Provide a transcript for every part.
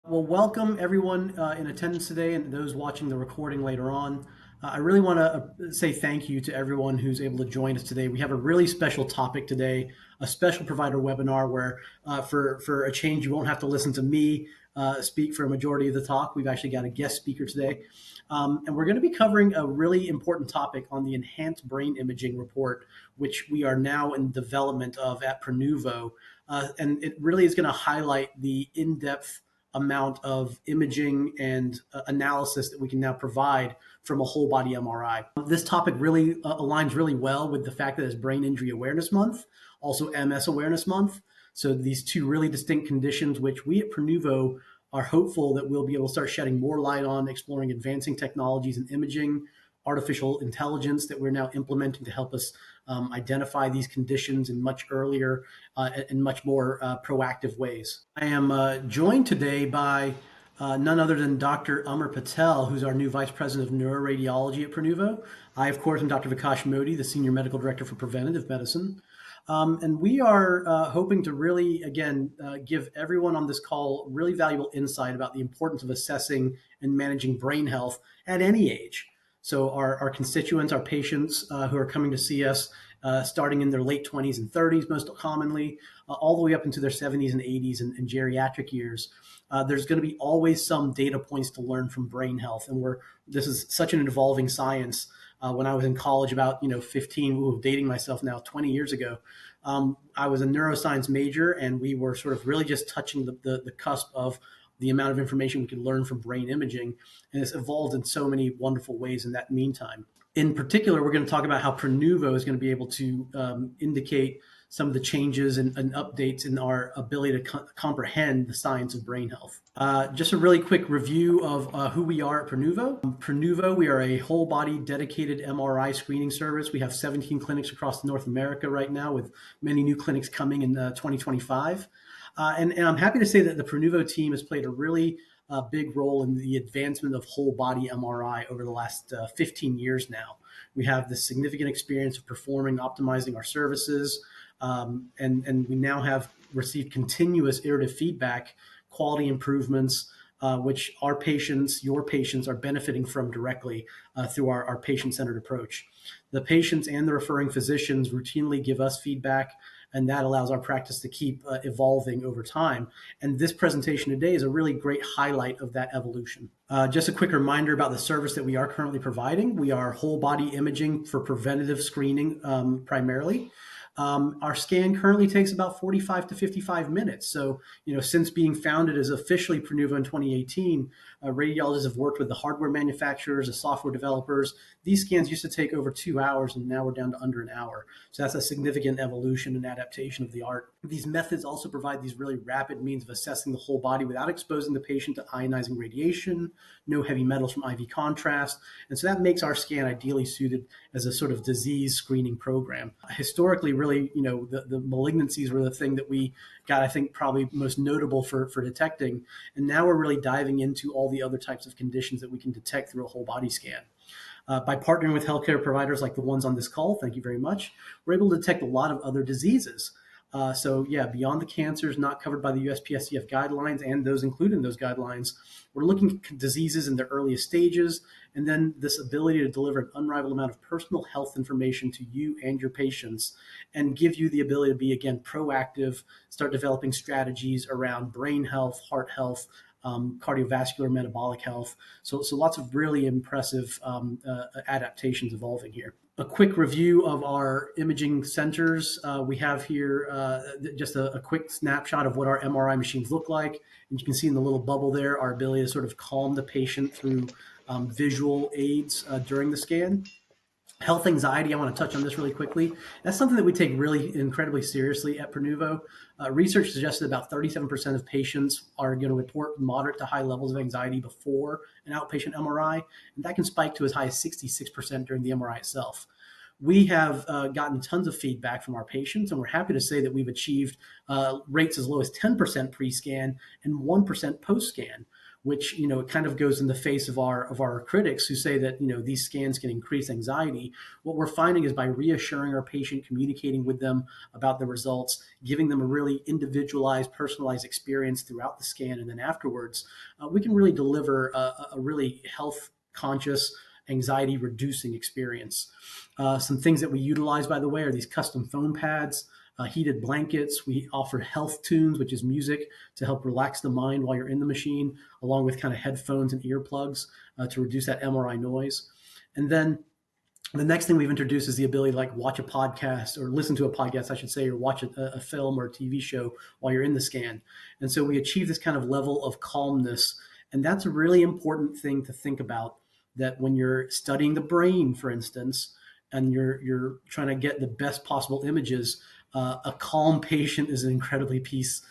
Well, welcome everyone in attendance today and those watching the recording later on. I really want to say thank you to everyone who's able to join us today. We have a really special topic today, a special provider webinar where for a change, you won't have to listen to me speak for a majority of the talk. We've actually got a guest speaker today. And we're going to be covering a really important topic on the enhanced brain imaging report, which we are now in development of at Prenuvo. And it really is going to highlight the in-depth amount of imaging and analysis that we can now provide from a whole body MRI. This topic really aligns really well with the fact that it's Brain Injury Awareness Month, also MS Awareness Month. So these two really distinct conditions, which we at Prenuvo are hopeful that we'll be able to start shedding more light on, exploring advancing technologies in imaging, artificial intelligence that we're now implementing to help us identify these conditions in much earlier and much more proactive ways. I am joined today by none other than Dr. Amar Patel, who's our new Vice President of Neuroradiology at Prenuvo. I, of course, am Dr. Vikash Modi, the Senior Medical Director for Preventative Medicine. And we are hoping to really, again, give everyone on this call really valuable insight about the importance of assessing and managing brain health at any age. So our constituents, our patients who are coming to see us, starting in their late 20s and 30s, most commonly, all the way up into their 70s and 80s and geriatric years. There's going to be always some data points to learn from brain health. And this is such an evolving science. When I was in college about 15, dating myself now, 20 years ago, I was a neuroscience major, and we were sort of really just touching the cusp of the amount of information we could learn from brain imaging. And it's evolved in so many wonderful ways in that meantime. In particular, we're going to talk about how Prenuvo is going to be able to indicate some of the changes and updates in our ability to comprehend the science of brain health. Just a really quick review of who we are at Prenuvo. Prenuvo, we are a whole body dedicated MRI screening service. We have 17 clinics across North America right now, with many new clinics coming in 2025. And I'm happy to say that the Prenuvo team has played a really big role in the advancement of whole body MRI over the last 15 years now. We have this significant experience of performing, optimizing our services, and we now have received continuous iterative feedback, quality improvements, which our patients, your patients, are benefiting from directly through our patient-centered approach. The patients and the referring physicians routinely give us feedback, and that allows our practice to keep evolving over time. And this presentation today is a really great highlight of that evolution. Just a quick reminder about the service that we are currently providing. We are whole body imaging for preventative screening primarily. Our scan currently takes about 45 to 55 minutes. So, since being founded as officially Prenuvo in 2018, radiologists have worked with the hardware manufacturers, the software developers. These scans used to take over 2 hours, and now we're down to under an hour. So that's a significant evolution and adaptation of the art. These methods also provide these really rapid means of assessing the whole body without exposing the patient to ionizing radiation, no heavy metals from IV contrast. And so that makes our scan ideally suited as a sort of disease screening program. Historically, really, the malignancies were the thing that we got, I think, probably most notable for detecting. And now we're really diving into all the other types of conditions that we can detect through a whole body scan. By partnering with healthcare providers like the ones on this call, thank you very much, we're able to detect a lot of other diseases. Beyond the cancers not covered by the USPSTF guidelines and those included in those guidelines, we're looking at diseases in their earliest stages, and then this ability to deliver an unrivaled amount of personal health information to you and your patients, and give you the ability to be, again, proactive, start developing strategies around brain health, heart health, cardiovascular, metabolic health. So lots of really impressive adaptations evolving here. A quick review of our imaging centers. We have here just a quick snapshot of what our MRI machines look like. And you can see in the little bubble there our ability to sort of calm the patient through visual aids during the scan. Health anxiety, I want to touch on this really quickly. That's something that we take really incredibly seriously at Prenuvo. Research suggests that about 37% of patients are going to report moderate to high levels of anxiety before an outpatient MRI, and that can spike to as high as 66% during the MRI itself. we have gotten tons of feedback from our patients, and we're happy to say that we've achieved rates as low as 10% pre-scan and 1% post-scan, which it kind of goes in the face of our critics who say that these scans can increase anxiety. What we're finding is by reassuring our patient, communicating with them about the results, giving them a really individualized, personalized experience throughout the scan and then afterwards, we can really deliver a really health conscious, anxiety reducing experience. Some things that we utilize, by the way, are these custom foam pads, heated blankets. We offer health tunes, which is music to help relax the mind while you're in the machine, along with kind of headphones and earplugs to reduce that MRI noise. And then the next thing we've introduced is the ability to watch a podcast or listen to a podcast, I should say, or watch a film or a TV show while you're in the scan. And so we achieve this kind of level of calmness. And that's a really important thing to think about, that when you're studying the brain, for instance, and you're trying to get the best possible images, a calm patient is an incredible piece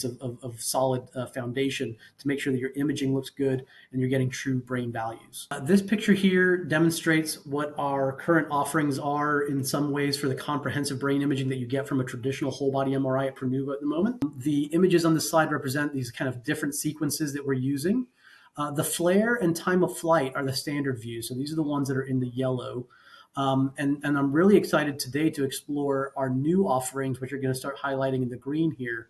of solid foundation to make sure that your imaging looks good and you're getting true brain values. This picture here demonstrates what our current offerings are in some ways for the comprehensive brain imaging that you get from a traditional whole body MRI at Prenuvo at the moment. The images on this slide represent these kind of different sequences that we're using. The flare and time of flight are the standard views. So these are the ones that are in the yellow. And I'm really excited today to explore our new offerings, which are going to start highlighting in the green here.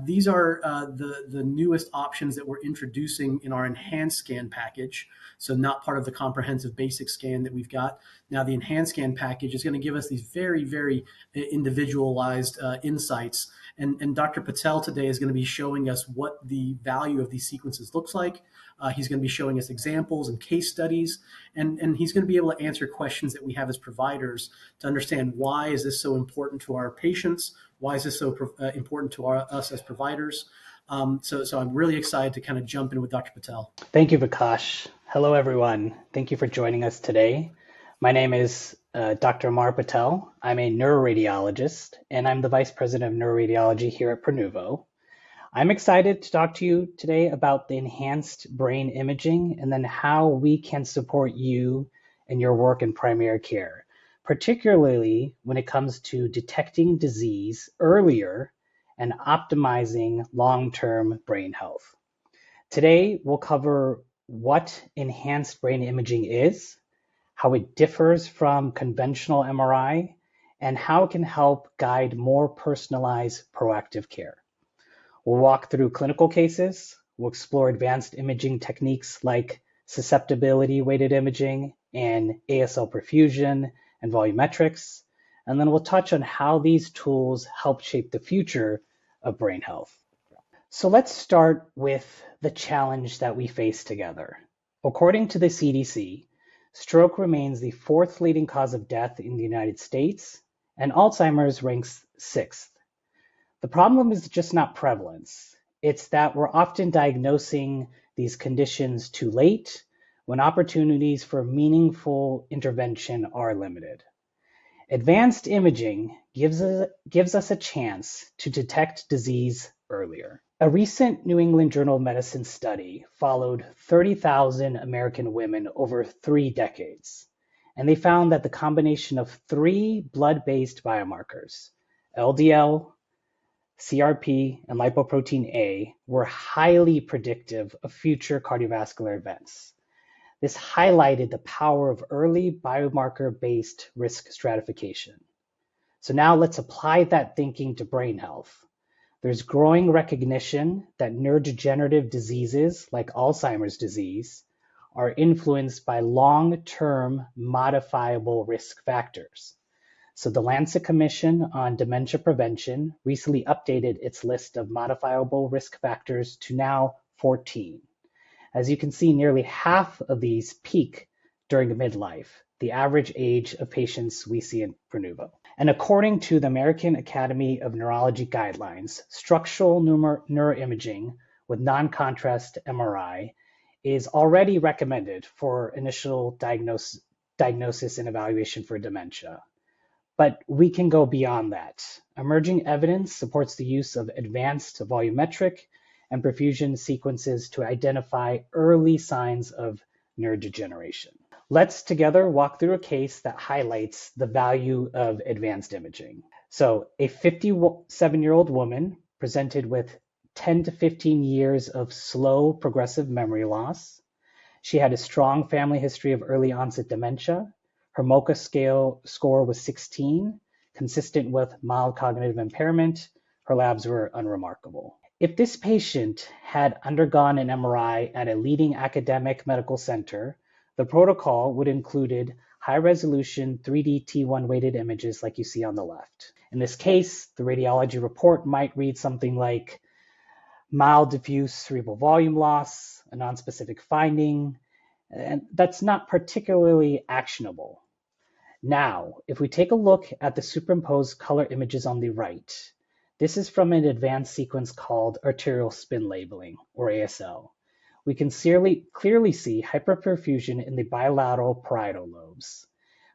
These are the newest options that we're introducing in our enhanced scan package. So not part of the comprehensive basic scan that we've got. Now the enhanced scan package is going to give us these very, very individualized insights. And Dr. Patel today is going to be showing us what the value of these sequences looks like. He's going to be showing us examples and case studies, and he's going to be able to answer questions that we have as providers to understand why is this so important to our patients, why is this so important to us as providers. So I'm really excited to kind of jump in with Dr. Patel. Thank you, Vikash. Hello, everyone. Thank you for joining us today. My name is Dr. Amar Patel. I'm a neuroradiologist, and I'm the Vice President of Neuroradiology here at Prenuvo. I'm excited to talk to you today about the enhanced brain imaging and then how we can support you and your work in primary care, particularly when it comes to detecting disease earlier and optimizing long-term brain health. Today, we'll cover what enhanced brain imaging is, how it differs from conventional MRI, and how it can help guide more personalized proactive care. We'll walk through clinical cases. We'll explore advanced imaging techniques like susceptibility-weighted imaging and ASL perfusion and volumetrics. And then we'll touch on how these tools help shape the future of brain health. So let's start with the challenge that we face together. According to the CDC, stroke remains the fourth leading cause of death in the United States, and Alzheimer's ranks sixth. The problem is just not prevalence. It's that we're often diagnosing these conditions too late when opportunities for meaningful intervention are limited. Advanced imaging gives us a chance to detect disease earlier. A recent New England Journal of Medicine study followed 30,000 American women over 3 decades, and they found that the combination of 3 blood-based biomarkers, LDL, CRP, and lipoprotein A, were highly predictive of future cardiovascular events. This highlighted the power of early biomarker-based risk stratification. So now let's apply that thinking to brain health. There's growing recognition that neurodegenerative diseases like Alzheimer's disease are influenced by long-term modifiable risk factors. So the Lancet Commission on Dementia Prevention recently updated its list of modifiable risk factors to now 14. As you can see, nearly half of these peak during midlife, the average age of patients we see in Prenuvo. And according to the American Academy of Neurology guidelines, structural neuroimaging with non-contrast MRI is already recommended for initial diagnosis and evaluation for dementia. But we can go beyond that. Emerging evidence supports the use of advanced volumetric and perfusion sequences to identify early signs of neurodegeneration. Let's together walk through a case that highlights the value of advanced imaging. So a 57-year-old woman presented with 10 to 15 years of slow progressive memory loss. She had a strong family history of early onset dementia. Her MoCA scale score was 16, consistent with mild cognitive impairment. Her labs were unremarkable. If this patient had undergone an MRI at a leading academic medical center, the protocol would included high-resolution 3D T1 weighted images like you see on the left. In this case, the radiology report might read something like mild diffuse cerebral volume loss, a nonspecific finding, and that's not particularly actionable. Now, if we take a look at the superimposed color images on the right, this is from an advanced sequence called arterial spin labeling, or ASL. We can clearly see hyperperfusion in the bilateral parietal lobes,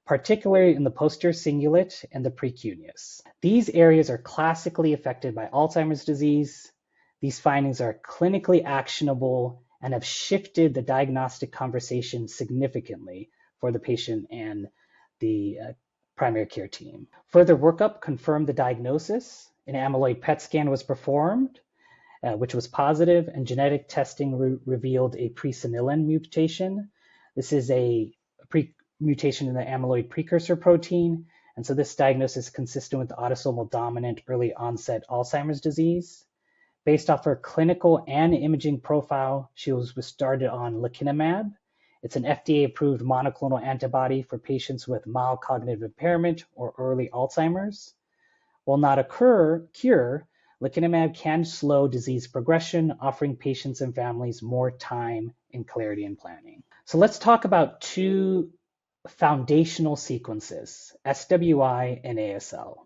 particularly in the posterior cingulate and the precuneus. These areas are classically affected by Alzheimer's disease. These findings are clinically actionable and have shifted the diagnostic conversation significantly for the patient and the primary care team. Further workup confirmed the diagnosis. An amyloid PET scan was performed, which was positive, and genetic testing revealed a presenilin mutation. This is a mutation in the amyloid precursor protein, and so this diagnosis is consistent with the autosomal dominant early onset Alzheimer's disease. Based off her clinical and imaging profile, she was started on lecanemab. It's an FDA-approved monoclonal antibody for patients with mild cognitive impairment or early Alzheimer's. While not a cure, lecanemab can slow disease progression, offering patients and families more time and clarity in planning. So let's talk about two foundational sequences, SWI and ASL.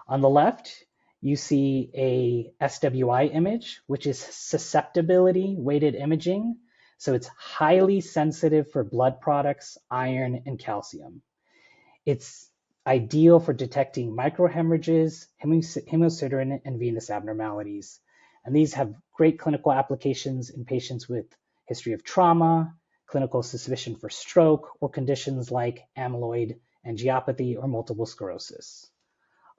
On the left, you see a SWI image, which is susceptibility weighted imaging. So it's highly sensitive for blood products, iron, and calcium. It's ideal for detecting microhemorrhages, hemosiderin, and venous abnormalities. And these have great clinical applications in patients with history of trauma, clinical suspicion for stroke, or conditions like amyloid angiopathy or multiple sclerosis.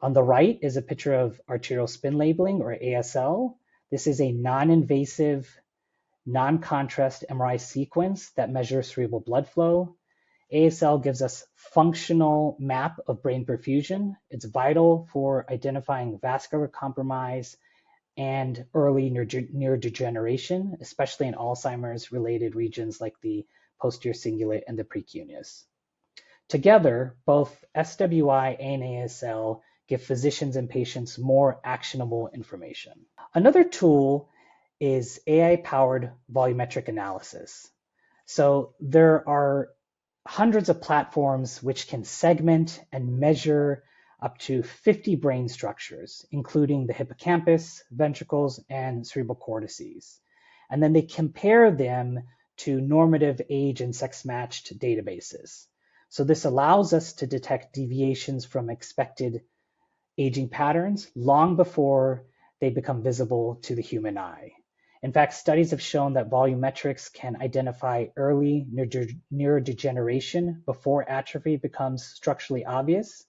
On the right is a picture of arterial spin labeling, or ASL. This is a non-invasive, non-contrast MRI sequence that measures cerebral blood flow. ASL gives us functional map of brain perfusion. It's vital for identifying vascular compromise and early neurodegeneration, especially in Alzheimer's related regions like the posterior cingulate and the precuneus. Together, both SWI and ASL give physicians and patients more actionable information. Another tool is AI-powered volumetric analysis. So there are hundreds of platforms which can segment and measure up to 50 brain structures, including the hippocampus, ventricles, and cerebral cortices. And then they compare them to normative age and sex-matched databases. So this allows us to detect deviations from expected aging patterns long before they become visible to the human eye. In fact, studies have shown that volumetrics can identify early neurodegeneration before atrophy becomes structurally obvious.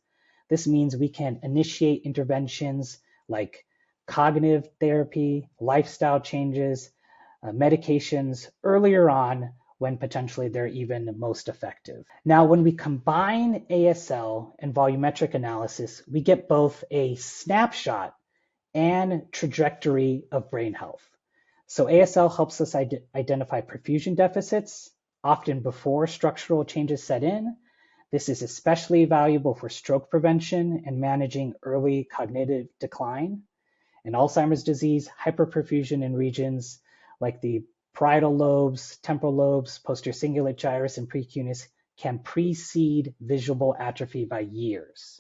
This means we can initiate interventions like cognitive therapy, lifestyle changes, medications earlier on when potentially they're even most effective. Now, when we combine ASL and volumetric analysis, we get both a snapshot and trajectory of brain health. So ASL helps us identify perfusion deficits, often before structural changes set in. This is especially valuable for stroke prevention and managing early cognitive decline. In Alzheimer's disease, hyperperfusion in regions like the parietal lobes, temporal lobes, posterior cingulate gyrus, and precuneus can precede visual atrophy by years.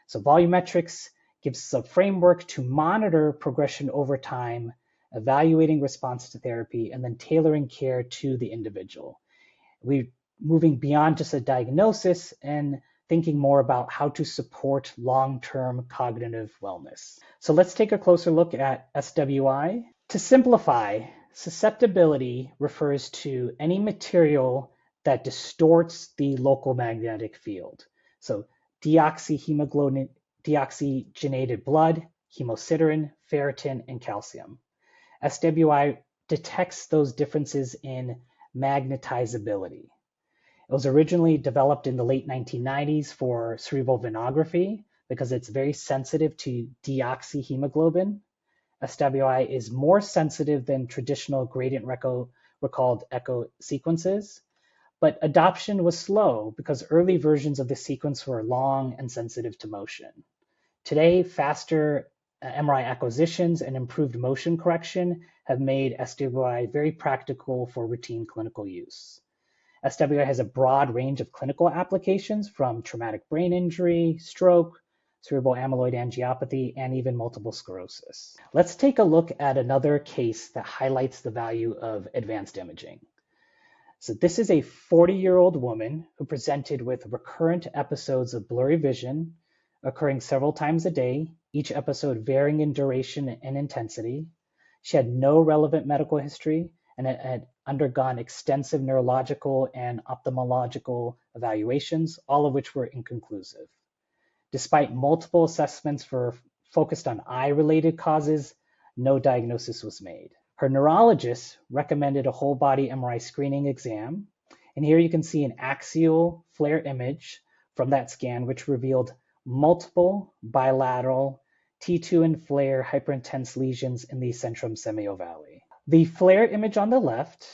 So volumetrics gives us a framework to monitor progression over time, evaluating response to therapy, and then tailoring care to the individual. We're moving beyond just a diagnosis and thinking more about how to support long-term cognitive wellness. So let's take a closer look at SWI. To simplify, susceptibility refers to any material that distorts the local magnetic field. So deoxygenated blood, hemosiderin, ferritin, and calcium. SWI detects those differences in magnetizability. It was originally developed in the late 1990s for cerebral venography because it's very sensitive to deoxyhemoglobin. SWI is more sensitive than traditional gradient recalled echo sequences, but adoption was slow because early versions of the sequence were long and sensitive to motion. Today, faster MRI acquisitions and improved motion correction have made SWI very practical for routine clinical use. SWI has a broad range of clinical applications from traumatic brain injury, stroke, cerebral amyloid angiopathy, and even multiple sclerosis. Let's take a look at another case that highlights the value of advanced imaging. So this is a 40-year-old woman who presented with recurrent episodes of blurry vision occurring several times a day, each episode varying in duration and intensity. She had no relevant medical history and had undergone extensive neurological and ophthalmological evaluations, all of which were inconclusive. Despite multiple assessments focused on eye-related causes, no diagnosis was made. Her neurologist recommended a whole-body MRI screening exam, and here you can see an axial FLAIR image from that scan, which revealed multiple bilateral T2 and FLAIR hyperintense lesions in the centrum semiovale. The FLAIR image on the left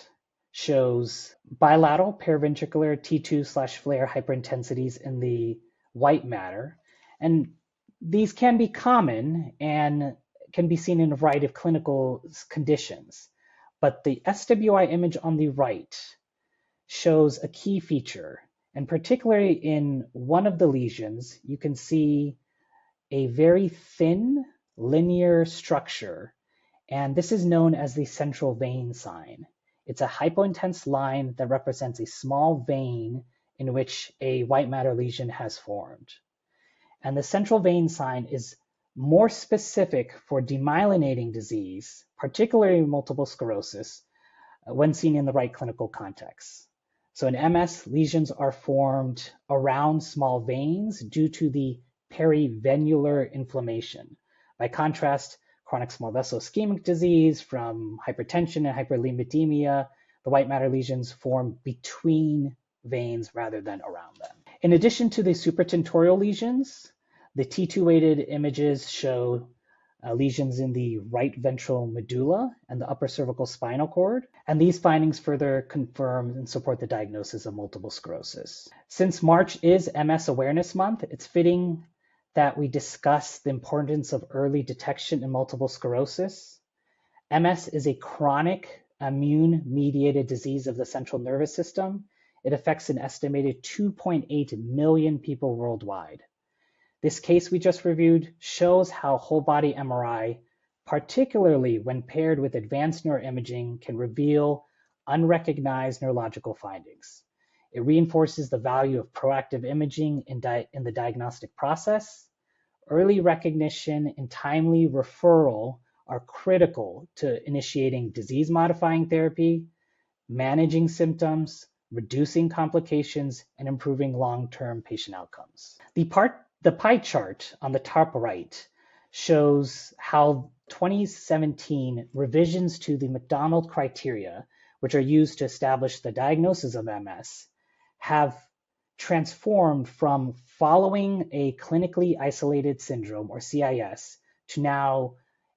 shows bilateral paraventricular T2/FLAIR hyperintensities in the white matter, and these can be common and can be seen in a variety of clinical conditions. But the SWI image on the right shows a key feature, and particularly in one of the lesions, you can see a very thin linear structure, and this is known as the central vein sign. It's a hypointense line that represents a small vein in which a white matter lesion has formed. And the central vein sign is more specific for demyelinating disease, particularly multiple sclerosis, when seen in the right clinical context. So in MS, lesions are formed around small veins due to the perivenular inflammation. By contrast, chronic small vessel ischemic disease from hypertension and hyperlipidemia, the white matter lesions form between veins rather than around them. In addition to the supratentorial lesions, the T2-weighted images show lesions in the right ventral medulla and the upper cervical spinal cord, and these findings further confirm and support the diagnosis of multiple sclerosis. Since March is MS Awareness Month, it's fitting that we discuss the importance of early detection in multiple sclerosis. MS is a chronic immune-mediated disease of the central nervous system. It affects an estimated 2.8 million people worldwide. This case we just reviewed shows how whole-body MRI, particularly when paired with advanced neuroimaging, can reveal unrecognized neurological findings. It reinforces the value of proactive imaging in the diagnostic process. Early recognition and timely referral are critical to initiating disease-modifying therapy, managing symptoms, reducing complications, and improving long-term patient outcomes. The pie chart on the top right shows how 2017 revisions to the McDonald criteria, which are used to establish the diagnosis of MS, have transformed from following a clinically isolated syndrome, or CIS, to now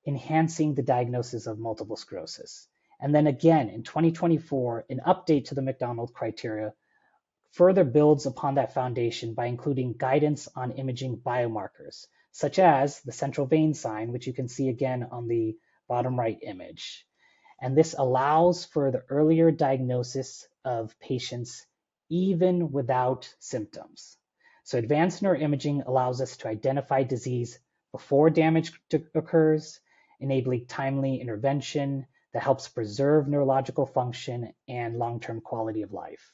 enhancing the diagnosis of multiple sclerosis. And then again, in 2024, an update to the McDonald criteria further builds upon that foundation by including guidance on imaging biomarkers, such as the central vein sign, which you can see again on the bottom right image. And this allows for the earlier diagnosis of patients even without symptoms. So advanced neuroimaging allows us to identify disease before damage occurs, enabling timely intervention that helps preserve neurological function and long-term quality of life.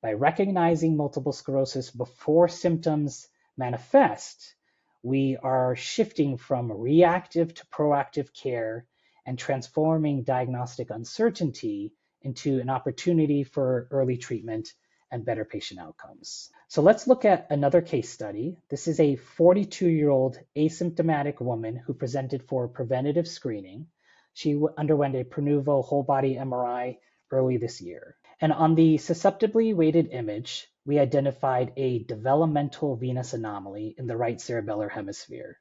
By recognizing multiple sclerosis before symptoms manifest, we are shifting from reactive to proactive care and transforming diagnostic uncertainty into an opportunity for early treatment and better patient outcomes. So let's look at another case study. This is a 42-year-old asymptomatic woman who presented for preventative screening. She underwent a Prenuvo whole body MRI early this year. And on the susceptibly weighted image, we identified a developmental venous anomaly in the right cerebellar hemisphere.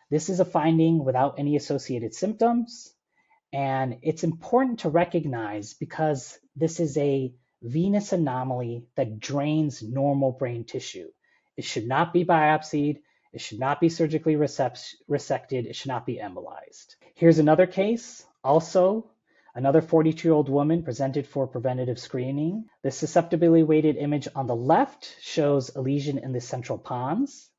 This is a finding without any associated symptoms, and it's important to recognize because this is a venous anomaly that drains normal brain tissue. It should not be biopsied. It should not be surgically resected. It should not be embolized. Here's another case, also another 42-year-old woman presented for preventative screening. The susceptibility weighted image on the left shows a lesion in the central pons,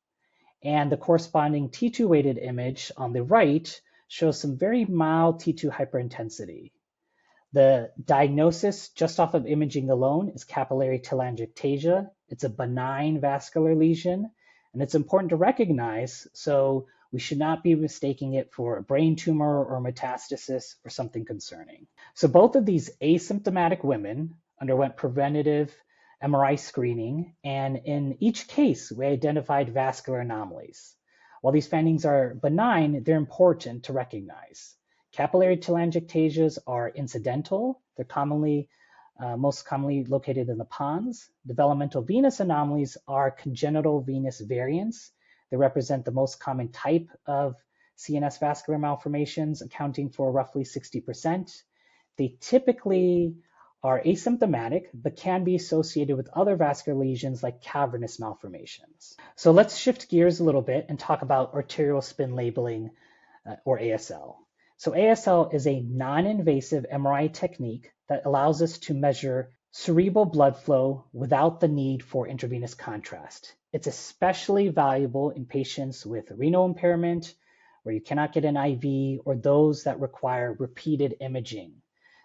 and the corresponding T2 weighted image on the right shows some very mild T2 hyperintensity. The diagnosis just off of imaging alone is capillary telangiectasia. It's a benign vascular lesion, and it's important to recognize, so we should not be mistaking it for a brain tumor or metastasis or something concerning. So both of these asymptomatic women underwent preventative MRI screening, and in each case, we identified vascular anomalies. While these findings are benign, they're important to recognize. Capillary telangiectasias are incidental. They're most commonly located in the pons. Developmental venous anomalies are congenital venous variants. They represent the most common type of CNS vascular malformations, accounting for roughly 60%. They typically are asymptomatic, but can be associated with other vascular lesions like cavernous malformations. So let's shift gears a little bit and talk about arterial spin labeling, or ASL. So ASL is a non-invasive MRI technique that allows us to measure cerebral blood flow without the need for intravenous contrast. It's especially valuable in patients with renal impairment, where you cannot get an IV, or those that require repeated imaging.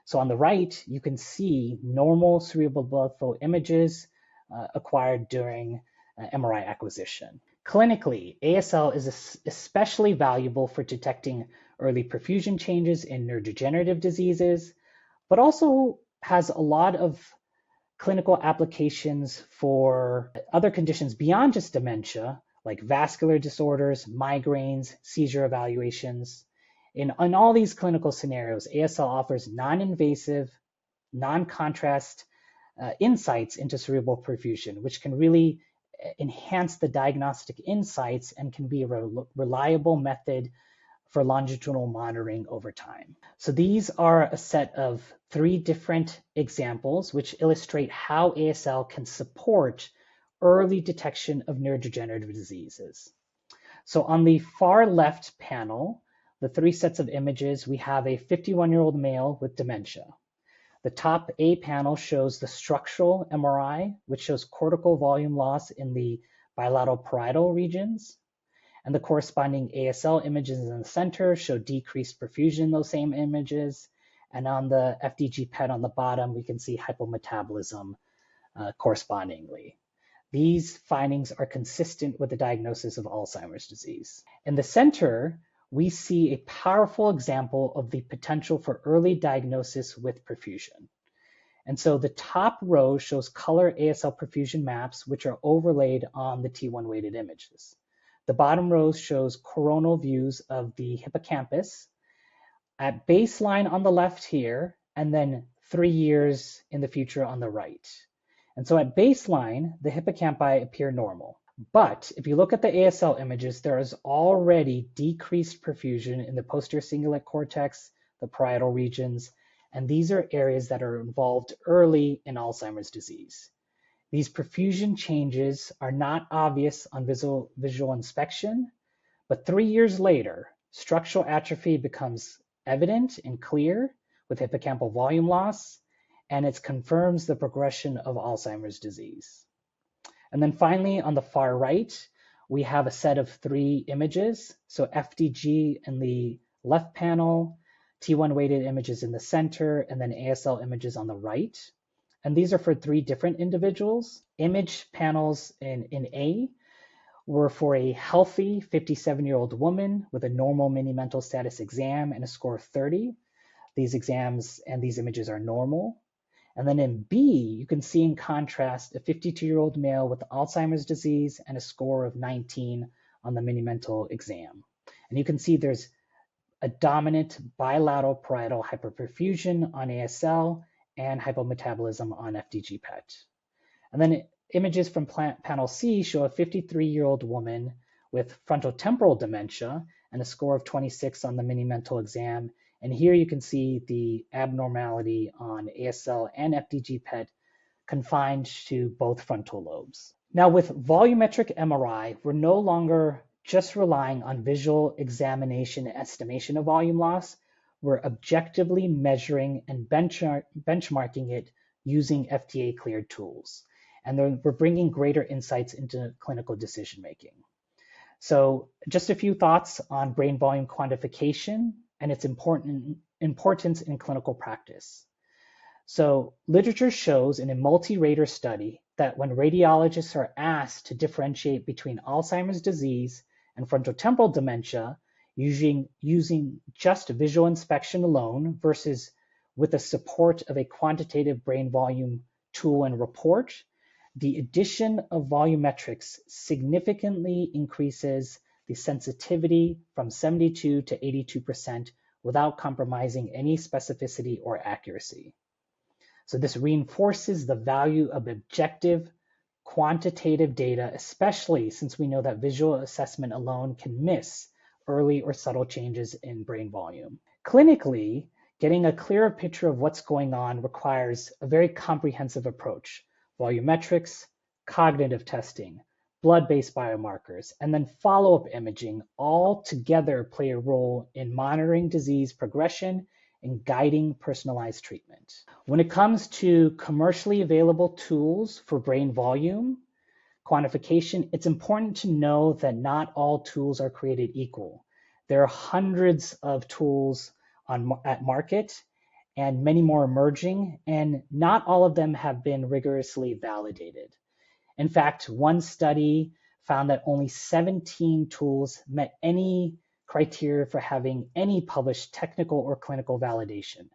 So on the right, you can see normal cerebral blood flow images acquired during MRI acquisition. Clinically, ASL is especially valuable for detecting early perfusion changes in neurodegenerative diseases, but also has a lot of clinical applications for other conditions beyond just dementia, like vascular disorders, migraines, seizure evaluations. In all these clinical scenarios, ASL offers non-invasive, non-contrast insights into cerebral perfusion, which can really enhance the diagnostic insights and can be a reliable method for longitudinal monitoring over time. So these are a set of 3 different examples which illustrate how ASL can support early detection of neurodegenerative diseases. So on the far left panel, the 3 sets of images, we have a 51-year-old male with dementia. The top A panel shows the structural MRI, which shows cortical volume loss in the bilateral parietal regions. And the corresponding ASL images in the center show decreased perfusion in those same images. And on the FDG PET on the bottom, we can see hypometabolism correspondingly. These findings are consistent with the diagnosis of Alzheimer's disease. In the center, we see a powerful example of the potential for early diagnosis with perfusion. And so the top row shows color ASL perfusion maps, which are overlaid on the T1 weighted images. The bottom row shows coronal views of the hippocampus at baseline on the left here, and then 3 years in the future on the right. And so at baseline, the hippocampi appear normal. But if you look at the ASL images, there is already decreased perfusion in the posterior cingulate cortex, the parietal regions, and these are areas that are involved early in Alzheimer's disease. These perfusion changes are not obvious on visual inspection, but 3 years later, structural atrophy becomes evident and clear with hippocampal volume loss, and it confirms the progression of Alzheimer's disease. And then finally, on the far right, we have a set of 3 images. So FDG in the left panel, T1 weighted images in the center, and then ASL images on the right. And these are for 3 different individuals. Image panels in A were for a healthy 57-year-old woman with a normal mini-mental status exam and a score of 30. These exams and these images are normal. And then in B, you can see in contrast a 52-year-old male with Alzheimer's disease and a score of 19 on the mini-mental exam. And you can see there's a dominant bilateral parietal hyperperfusion on ASL and hypometabolism on FDG PET. And then images from panel C show a 53-year-old woman with frontotemporal dementia and a score of 26 on the mini-mental exam. And here you can see the abnormality on ASL and FDG PET confined to both frontal lobes. Now with volumetric MRI, we're no longer just relying on visual examination and estimation of volume loss. We're objectively measuring and benchmarking it using FDA-cleared tools. And we're bringing greater insights into clinical decision-making. So just a few thoughts on brain volume quantification and its importance in clinical practice. So literature shows in a multi-rater study that when radiologists are asked to differentiate between Alzheimer's disease and frontotemporal dementia using just visual inspection alone versus with the support of a quantitative brain volume tool and report, the addition of volumetrics significantly increases the sensitivity from 72 to 82% without compromising any specificity or accuracy. So this reinforces the value of objective quantitative data, especially since we know that visual assessment alone can miss early or subtle changes in brain volume. Clinically, getting a clearer picture of what's going on requires a very comprehensive approach. Volumetrics, cognitive testing, blood-based biomarkers, and then follow-up imaging all together play a role in monitoring disease progression and guiding personalized treatment. When it comes to commercially available tools for brain volume quantification, it's important to know that not all tools are created equal. There are hundreds of tools at market and many more emerging, and not all of them have been rigorously validated. In fact, one study found that only 17 tools met any criteria for having any published technical or clinical validation.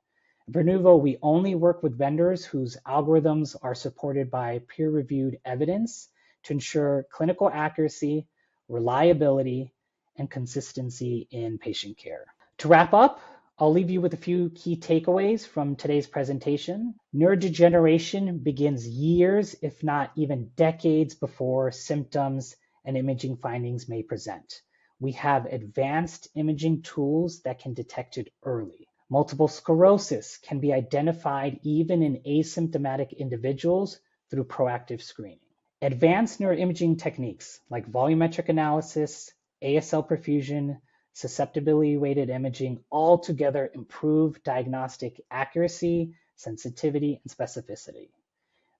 At Prenuvo, we only work with vendors whose algorithms are supported by peer-reviewed evidence to ensure clinical accuracy, reliability, and consistency in patient care. To wrap up, I'll leave you with a few key takeaways from today's presentation. Neurodegeneration begins years, if not even decades, before symptoms and imaging findings may present. We have advanced imaging tools that can detect it early. Multiple sclerosis can be identified even in asymptomatic individuals through proactive screening. Advanced neuroimaging techniques like volumetric analysis, ASL perfusion, susceptibility-weighted imaging all together improve diagnostic accuracy, sensitivity, and specificity.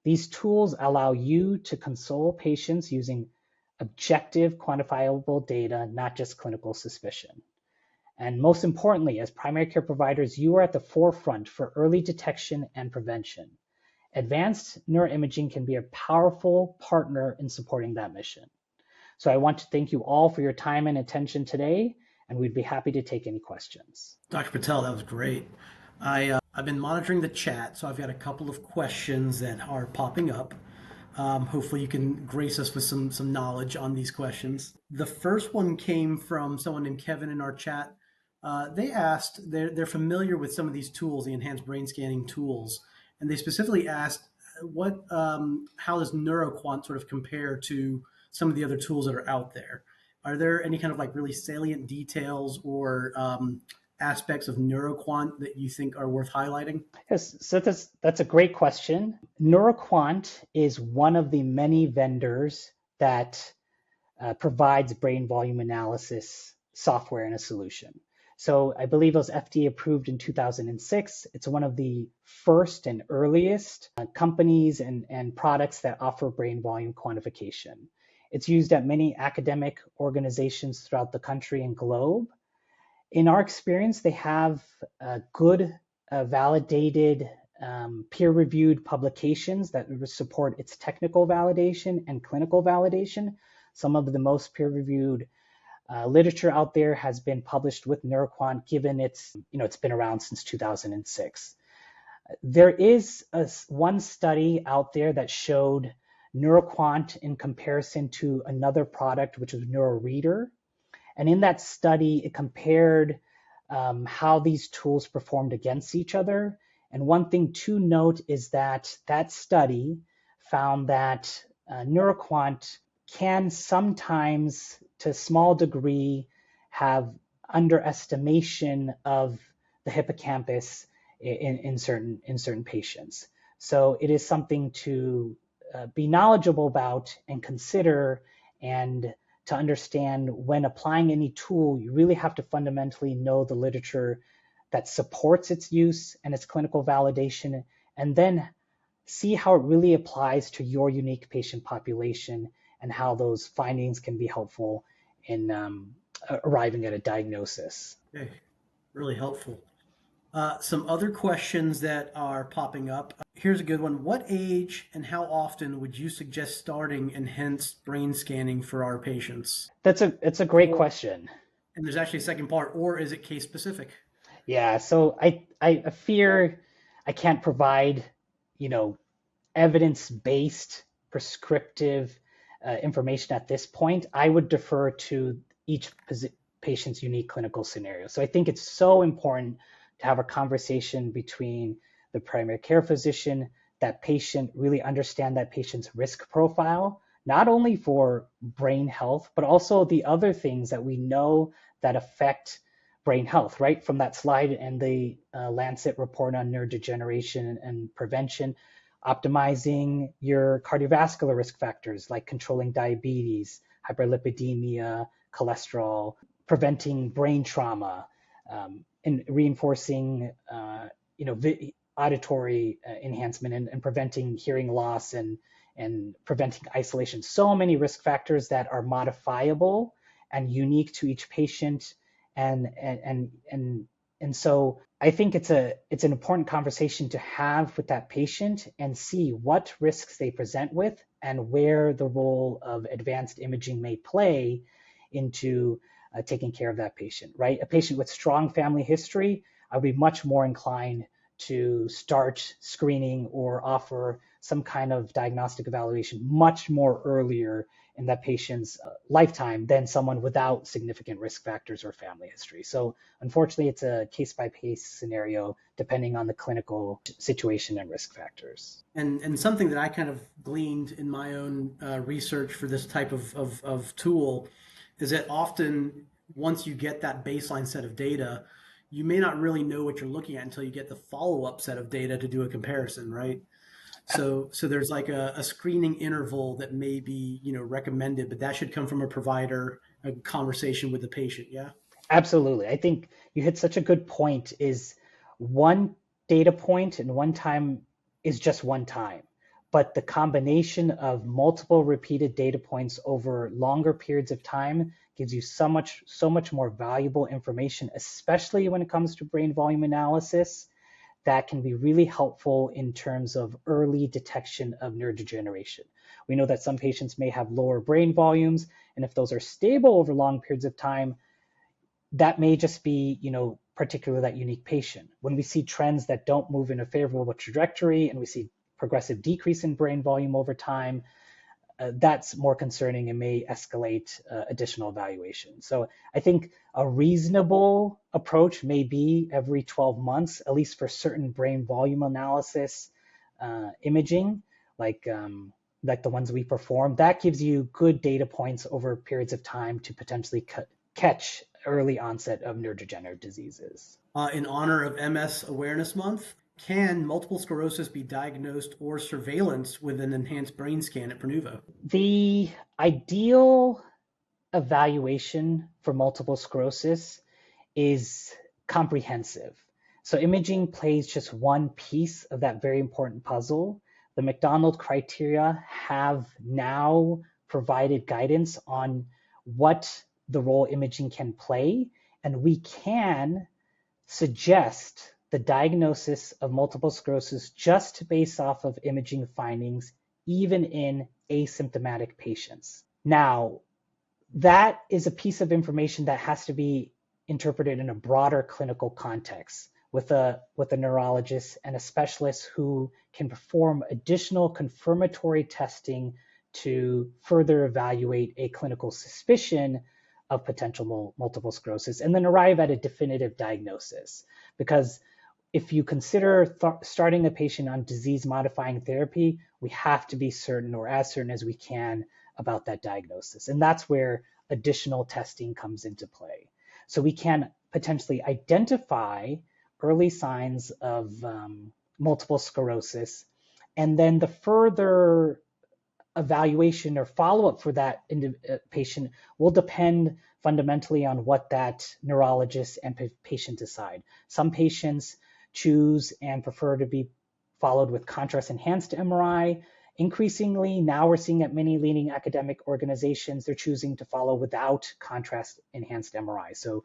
These tools allow you to console patients using objective, quantifiable data, not just clinical suspicion. And most importantly, as primary care providers, you are at the forefront for early detection and prevention. Advanced neuroimaging can be a powerful partner in supporting that mission. So I want to thank you all for your time and attention today, and we'd be happy to take any questions. Dr. Patel, that was great. I've been monitoring the chat, so I've got a couple of questions that are popping up. Hopefully you can grace us with some knowledge on these questions. The first one came from someone named Kevin in our chat. They asked, they're familiar with some of these tools, the enhanced brain scanning tools, and they specifically asked, how does NeuroQuant sort of compare to some of the other tools that are out there? Are there any kind of like really salient details or aspects of NeuroQuant that you think are worth highlighting? Yes, so that's a great question. NeuroQuant is one of the many vendors that provides brain volume analysis software in a solution. So I believe it was FDA approved in 2006. It's one of the first and earliest companies and products that offer brain volume quantification. It's used at many academic organizations throughout the country and globe. In our experience, they have good, validated, peer-reviewed publications that support its technical validation and clinical validation. Some of the most peer-reviewed literature out there has been published with NeuroQuant, given it's been around since 2006. There is one study out there that showed NeuroQuant in comparison to another product, which was NeuroReader. And in that study, it compared how these tools performed against each other. And one thing to note is that that study found that NeuroQuant can sometimes, to a small degree, have underestimation of the hippocampus in certain patients. So it is something to be knowledgeable about and consider, and to understand when applying any tool, you really have to fundamentally know the literature that supports its use and its clinical validation, and then see how it really applies to your unique patient population and how those findings can be helpful in arriving at a diagnosis. Okay, really helpful. Some other questions that are popping up. Here's a good one. What age and how often would you suggest starting enhanced brain scanning for our patients? It's a great question. And there's actually a second part, or is it case specific? Yeah, so I fear I can't provide, you know, evidence-based prescriptive information at this point. I would defer to each patient's unique clinical scenario. So I think it's so important to have a conversation between the primary care physician, that patient, really understand that patient's risk profile, not only for brain health, but also the other things that we know that affect brain health, right? From that slide and the Lancet report on neurodegeneration and prevention, optimizing your cardiovascular risk factors like controlling diabetes, hyperlipidemia, cholesterol, preventing brain trauma, and reinforcing, auditory enhancement, and preventing hearing loss, and preventing isolation. So many risk factors that are modifiable and unique to each patient, and so I think it's an important conversation to have with that patient and see what risks they present with and where the role of advanced imaging may play into taking care of that patient, right? A patient with strong family history, I would be much more inclined to start screening or offer some kind of diagnostic evaluation much more earlier in that patient's lifetime than someone without significant risk factors or family history. So unfortunately, it's a case-by-case scenario depending on the clinical situation and risk factors. And something that I kind of gleaned in my own research for this type of tool is that often once you get that baseline set of data, you may not really know what you're looking at until you get the follow-up set of data to do a comparison, right? So there's like a screening interval that may be, recommended, but that should come from a provider, a conversation with the patient. Yeah. Absolutely. I think you hit such a good point. Is one data point and one time is just one time, but the combination of multiple repeated data points over longer periods of time gives you so much more valuable information, especially when it comes to brain volume analysis, that can be really helpful in terms of early detection of neurodegeneration. We know that some patients may have lower brain volumes, and if those are stable over long periods of time, that may just be, particular that unique patient. When we see trends that don't move in a favorable trajectory and we see progressive decrease in brain volume over time, that's more concerning and may escalate additional evaluation. So I think a reasonable approach may be every 12 months, at least for certain brain volume analysis imaging, like the ones we perform. That gives you good data points over periods of time to potentially catch early onset of neurodegenerative diseases. In honor of MS Awareness Month, can multiple sclerosis be diagnosed or surveillance with an enhanced brain scan at Prenuvo? The ideal evaluation for multiple sclerosis is comprehensive. So imaging plays just one piece of that very important puzzle. The McDonald criteria have now provided guidance on what the role imaging can play, and we can suggest the diagnosis of multiple sclerosis just based off of imaging findings, even in asymptomatic patients. Now, that is a piece of information that has to be interpreted in a broader clinical context. with a neurologist and a specialist who can perform additional confirmatory testing to further evaluate a clinical suspicion of potential multiple sclerosis and then arrive at a definitive diagnosis. Because if you consider starting a patient on disease-modifying therapy, we have to be certain, or as certain as we can, about that diagnosis. And that's where additional testing comes into play. So we can potentially identify early signs of multiple sclerosis, and then the further evaluation or follow-up for that patient will depend fundamentally on what that neurologist and patient decide. Some patients choose and prefer to be followed with contrast-enhanced MRI. Increasingly, now we're seeing at many leading academic organizations, they're choosing to follow without contrast-enhanced MRI. So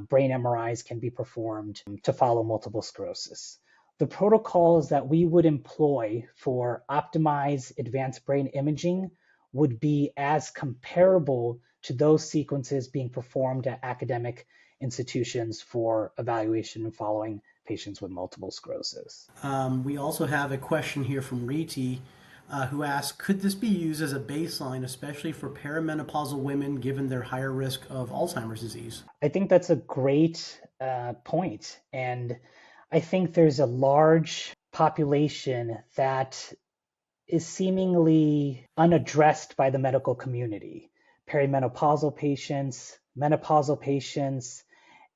brain MRIs can be performed to follow multiple sclerosis. The protocols that we would employ for optimized advanced brain imaging would be as comparable to those sequences being performed at academic institutions for evaluation and following patients with multiple sclerosis. We also have a question here from Riti, who asks, could this be used as a baseline, especially for perimenopausal women, given their higher risk of Alzheimer's disease? I think that's a great point. And I think there's a large population that is seemingly unaddressed by the medical community. Perimenopausal patients, menopausal patients,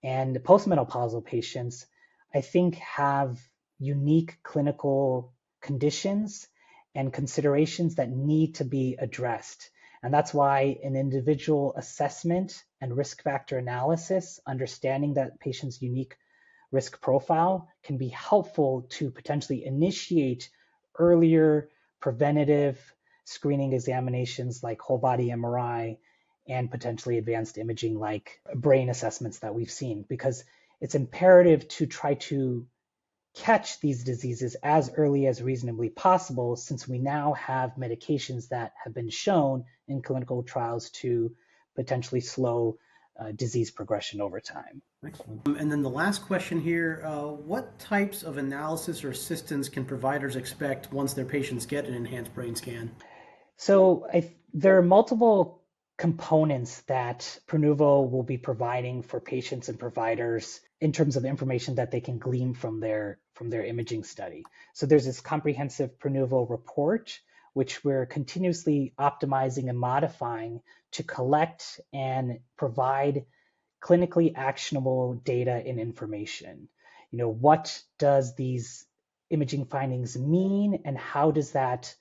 and postmenopausal patients, I think, have unique clinical conditions and considerations that need to be addressed. And that's why an individual assessment and risk factor analysis, understanding that patient's unique risk profile, can be helpful to potentially initiate earlier preventative screening examinations like whole body MRI and potentially advanced imaging like brain assessments that we've seen, because it's imperative to try to catch these diseases as early as reasonably possible, since we now have medications that have been shown in clinical trials to potentially slow disease progression over time. Excellent. And then the last question here, what types of analysis or assistance can providers expect once their patients get an enhanced brain scan? So there are multiple components that Prenuvo will be providing for patients and providers in terms of information that they can glean from their imaging study. So there's this comprehensive Prenuvo report, which we're continuously optimizing and modifying to collect and provide clinically actionable data and information. What does these imaging findings mean, and how does that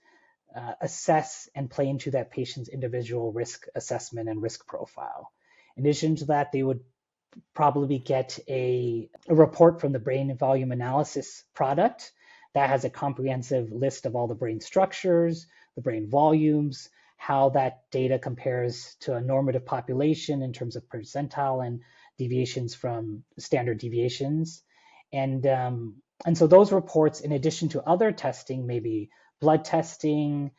assess and play into that patient's individual risk assessment and risk profile? In addition to that, they would probably get a report from the brain volume analysis product that has a comprehensive list of all the brain structures, the brain volumes, how that data compares to a normative population in terms of percentile and deviations from standard deviations. And so those reports, in addition to other testing, maybe blood testing,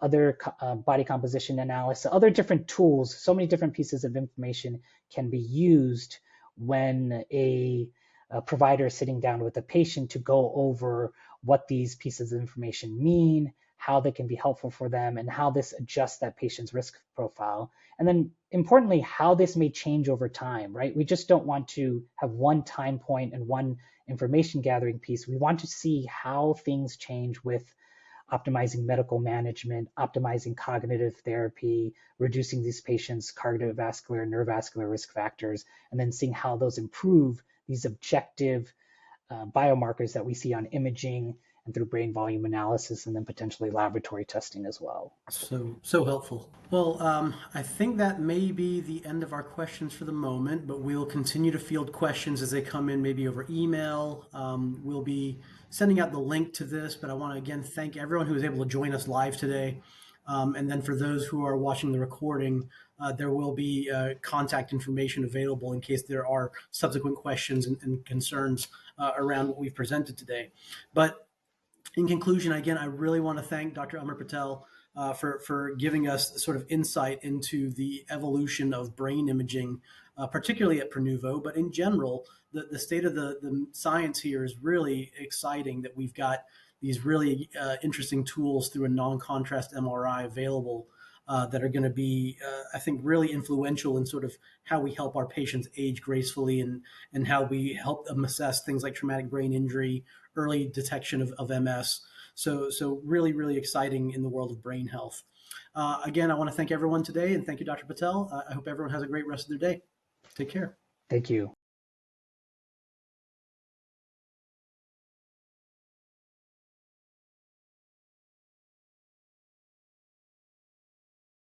other body composition analysis, other different tools, so many different pieces of information can be used when a provider is sitting down with a patient to go over what these pieces of information mean, how they can be helpful for them, and how this adjusts that patient's risk profile. And then importantly, how this may change over time, right? We just don't want to have one time point and one information gathering piece. We want to see how things change with optimizing medical management, optimizing cognitive therapy, reducing these patients' cardiovascular and neurovascular risk factors, and then seeing how those improve these objective biomarkers that we see on imaging and through brain volume analysis, and then potentially laboratory testing as well. So helpful. Well, I think that may be the end of our questions for the moment, but we'll continue to field questions as they come in, maybe over email. We'll be sending out the link to this, but I want to again thank everyone who was able to join us live today. And then for those who are watching the recording, there will be contact information available in case there are subsequent questions and concerns around what we've presented today. But in conclusion, again, I really want to thank Dr. Amar Patel for giving us sort of insight into the evolution of brain imaging, particularly at Prenuvo, but in general, the state of the science here is really exciting, that we've got these really interesting tools through a non-contrast MRI available that are going to be, I think, really influential in sort of how we help our patients age gracefully, and how we help them assess things like traumatic brain injury, early detection of MS. So really, really exciting in the world of brain health. Again, I want to thank everyone today, and thank you, Dr. Patel. I hope everyone has a great rest of their day. Take care. Thank you.